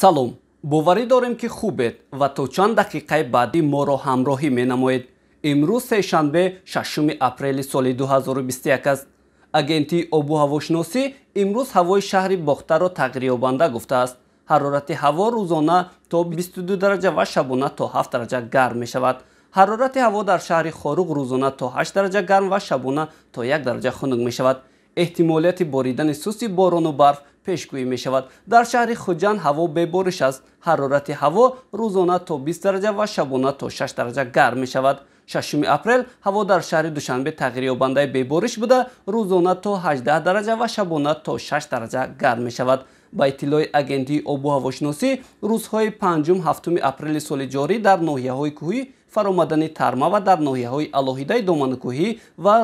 салом, боварӣ дорем ки хубед ва то чанд дақиқаи баъдӣ моро ҳамроҳӣ менамоед. имрӯз сешанбе 6 апрели соли 2021 аст. агентии обу ҳавошиносӣ имрӯз ҳавои шаҳри бохтаро тағйирёбанда гуфтааст. ҳарорати ҳаво рӯзона то 22 дараҷа ва шабона то 7 дараҷа гарм мешавад. ҳарорати ҳаво дар шаҳри хоруғ рӯзона то 8 дараҷа гарм ва шабона то 1 дараҷа хунук мешавад. эҳтимолияти боридани суси борону барф пешгӯӣ мешавад. дар шаҳри хуҷанд ҳаво бебориш аст. ҳарорати ҳаво рӯзона то 20 дараҷа ва шабона то 6 дараҷа гарм мешавад. 6 апрел ҳаво дар шаҳри душанбе тағйирёбандаи бебориш буда рӯзона то 18 дараҷа ва шабона то 6 дараҷа гарм мешавад. ба иттилои агентии обу ҳавошиносӣ рӯзҳои 5-7 апрели соли ҷорӣ дар ноҳияҳои кӯҳӣ фаромадани тарма ва дар ноҳияҳои алоҳидаи доманукӯҳӣ ва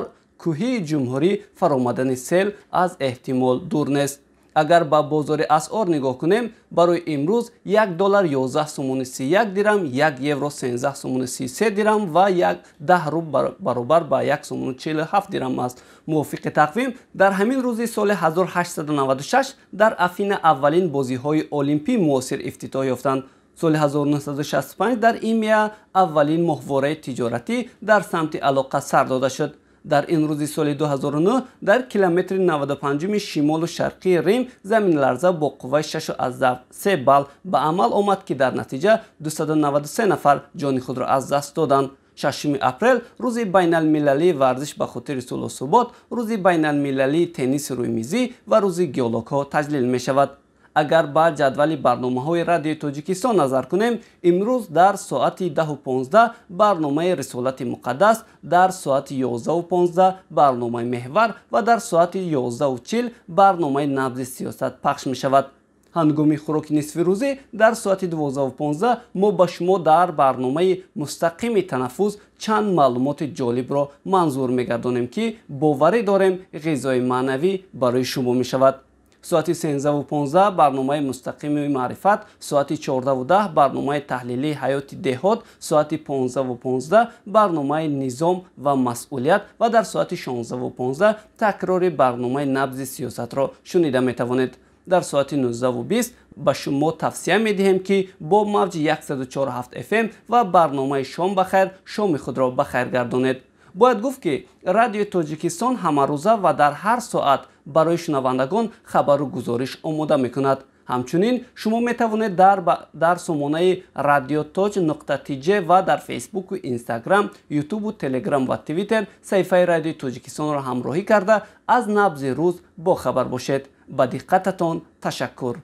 кӯҳии ҷумҳурӣ фаромадани сел аз эҳтимол дур нест. агар ба бозори асъор нигоҳ кунем, барои имрӯз $1 11 сомони 31 дирам, €1 13 сомони 33 дирам ва 10 рубл баробар ба 1 сомони 47 дирам аст. мувофиқи тақвим, дар ҳамин рӯзи соли 1896 дар Афина аввалин бозиҳои олимпӣ муосир ифтитоҳ ёфтанд. соли 1965 дар Имия аввалин моҳвораи тиҷоратӣ дар самти алоқа сар дода шуд. дар ин рӯзи соли 2009 дар километри 95 шимолу шарқии Рим заминларза бо қувваи 6.3 балл ба амал омад ки дар натиҷа 293 нафар ҷони худро аз даст доданд. 6 апрел рӯзи байналмилалии варзиш ба хотири сулҳу субот, рӯзи байналмилалии тенниси рӯймизӣ ва рӯзи геологҳо таҷлил мешавад. агар ба ҷадвали барномаҳои радиои Тоҷикистон назар кунем, имрӯз дар соати 10:15 барномаи рисолати муқаддас, дар соати 11:15 барномаи меҳвар ва дар соати 11:40 барномаи набзи сиёсат пахш мешавад. ҳангоми хӯроки нисфирӯзӣ дар соати 12:15 мо ба шумо дар барномаи мустақими танаффус чанд маълумоти ҷолибро манзур мегардонем ки боварӣ дорем ғизои маънавӣ барои шумо мешавад. соати 13:15 барномаи мустақими маърифат, соати 14:10 барномаи таҳлилии ҳаёти деҳот, соати 15:15 барномаи низом ва масъулият ва дар соати 16:15 такрори барномаи набзи сиёсатро шунида метавонед. дар соати 19:20 ба шумо тавсия медиҳем ки бо мавҷи 104.7 FM ва барномаи шом бахайр шоми худро бахайр гардонед. бояд гуфт ки радиои Тоҷикистон ҳамарӯза ва дар ҳар соат барои шунавандагон хабару гузориш омода мекунад. ҳамчунин шумо метавонед дар сомонаи radiotoj.tj ва дар фейсбуку, инстаграм, ютубу, телеграм ва твиттер саҳифаи радиои Тоҷикистонро ҳамроҳӣ карда аз набзи рӯз бохабар бошед. ба диққататон ташаккур.